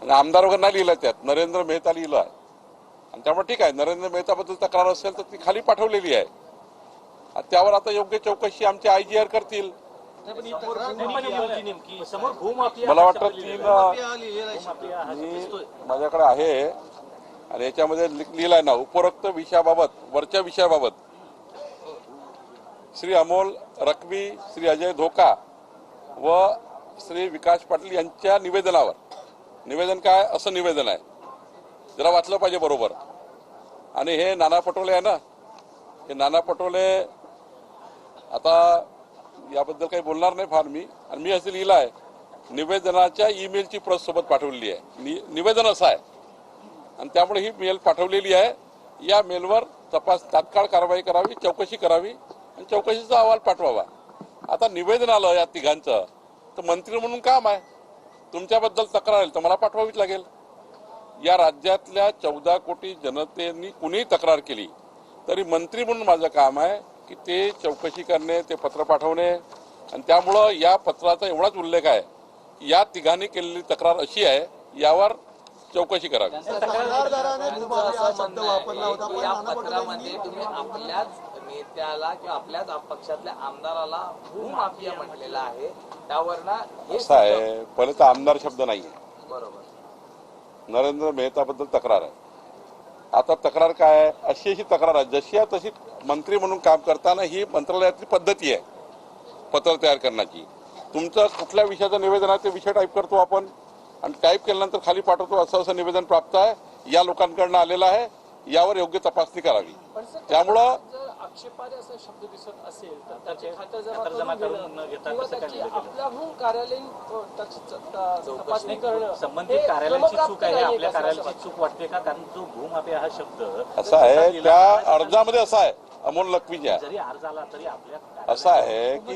आणि आमदार वगैरे नाही लिहिलं, त्यात नरेंद्र मेहता लिहिलं आहे. आणि त्यामुळे ठीक आहे, नरेंद्र मेहताबद्दल तक्रार असेल तर ती खाली पाठवलेली आहे. त्यावर आता योग्य चौकशी आमचे IGR करतील. मला वाटतं माझ्याकडे आहे आणि याच्यामध्ये लिहिलं आहे ना, उपरोक्त विषयाबाबत, वरच्या विषयाबाबत श्री अमोल रकबी, श्री अजय धोका व श्री विकास पाटील यांच्या निवेदनावर, निवेदन काय असं निवेदन आहे, जरा वाचलं पाहिजे बरोबर. आणि हे नाना पटोले आहे ना, हे नाना पटोले, आता याबद्दल काही बोलणार नाही फार मी. आणि मी असं लिहिलं आहे, निवेदनाच्या ईमेलची प्रत सोबत पाठवलेली आहे. निवेदन असं आहे आणि त्यामुळे ही मेल पाठवलेली आहे. या मेलवर तात्काळ कारवाई करावी, चौकशी करावी आणि चौकशीचा अहवाल पाठवावा. आता निवेदन आलं या तिघांचं, तर मंत्री म्हणून काम आहे, तुमच्याबद्दल तक्रार आली तर मला पाठवावीच लागेल. या राज्यातल्या 14 कोटी जनतेने कुणीही तक्रार केली तरी मंत्री म्हणून माझं काम आहे की ते चौकशी करणे, ते पत्र पाठवणे. आणि त्यामुळं या पत्राचा एवढाच उल्लेख आहे की या तिघांनी केलेली तक्रार अशी आहे, यावर चौकशी करावी. नेत्याला किंवा आपल्याच पक्षातल्या आमदाराला भूमाफिया म्हटलेला आहे, त्यावर असं आहे. पहिले तर आमदार शब्द नाहीये, बरोबर. नरेंद्र मेहताबद्दल तक्रार आहे. आता तक्रार काय आहे, अशी तक्रार आहे जशी तशी मंत्री म्हणून काम करताना ही मंत्रालयातली पद्धती आहे पत्र तयार करण्याची. तुमचं कुठल्या विषयाचं निवेदन आहे ते विषय टाईप करतो आपण आणि टाईप केल्यानंतर खाली पाठवतो, असं असं निवेदन प्राप्त आहे, या लोकांकडनं आलेलं आहे, यावर योग्य तपासणी करावी. त्यामुळं आक्षेपार्ह असा शब्द दिसत असेल तर त्याची खातरजमा करून आपल्याहून कार्यालयीन तपासणी करणं संबंधित कार्यालयाची चूक आहे, आपल्या कार्यालयाची चूक वाटते का? कारण जो भूमाफिया हा शब्द असा आहे, त्या अर्जामध्ये असा आहे, अमोल लखवीच्या जरी अर्ज आला तरी आपल्या असं आहे की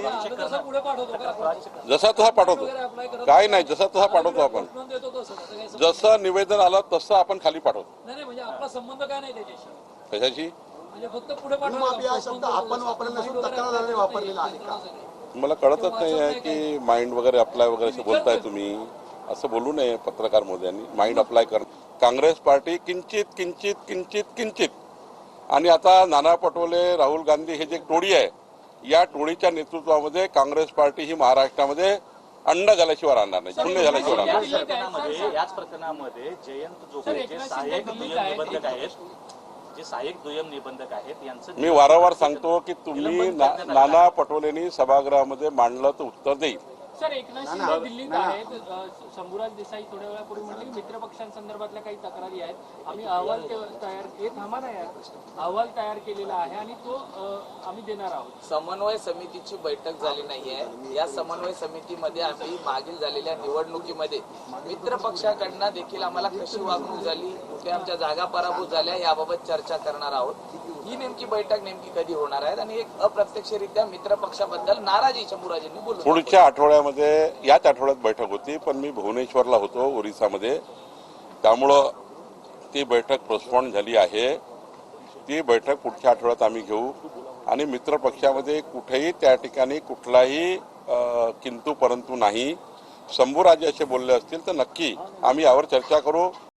जसा तसा पाठवतो, काय नाही, जसा तसा पाठवतो आपण, जसं निवेदन आलं तसं आपण खाली पाठवतो. म्हणजे आपला संबंध काय नाही त्याच्याशी, कशाशी म्हणजे फक्त पुढे पाठवला शब्द आपण वापरला नसून तक्रारदाराने वापरलेला आहे का? मला कळतच नाही आहे की माइंड वगैरे अप्लाय वगैरे असं बोलताय तुम्ही, असं बोलू नये पत्रकार महोदयांनी. माइंड अप्लाय कर, काँग्रेस पार्टी किंचित किंचित किंचित किंचित, आणि आता नाना पटोले, राहुल गांधी हे जे टोळी आहे, या टोळीच्या नेतृत्वामध्ये काँग्रेस पार्टी ही महाराष्ट्रामध्ये अंड झाल्याशिवाय राहणार नाही, शून्य झाल्याशिवाय राहणार नाही. याच प्रकरणामध्ये जयंत जोगळे जे सहाय्यक दुय्यम निबंधक आहेत, यांचं मी वारंवार सांगतो की तुम्ही नाना पटोलेंनी सभागृहामध्ये मांडलं तर उत्तर देईल. सर, एकनाथ शिंदे दिल्लीत आहेत, शंभूराज देसाई थोड्या वेळापूर्वी म्हटले की मित्रपक्षांसंदर्भातल्या काही तक्रारी आहेत, आम्ही अहवाल अहवाल तयार केलेला आहे आणि तो आम्ही देणार आहोत. समन्वय समितीची बैठक झाली नाहीये. या समन्वय समितीमध्ये आम्ही मागील झालेल्या निवडणुकीमध्ये मित्र पक्षाकडनं देखील आम्हाला कशी वागणूक झाली, कुठे आमच्या जागा पराभूत झाल्या याबाबत चर्चा करणार आहोत. ही नेमकी बैठक नेमकी कधी होणार आहे आणि एक अप्रत्यक्षरित्या मित्र पक्षाबद्दल नाराजी शंभूराजेंनी बोलली. पुढच्या आठवड्यामध्ये, याच आठवड्यात बैठक होती, पण मी भुवनेश्वरला होतो ओरिसामध्ये, त्यामुळं ती बैठक पोस्टपोन झाली आहे. ती बैठक पुढच्या आठवड्यात आम्ही घेऊ आणि मित्र पक्षामध्ये कुठेही त्या ठिकाणी कुठलाही किंतु परंतु नाही. शंभूराजे असे बोलले असतील तर नक्की आम्ही यावर चर्चा करू.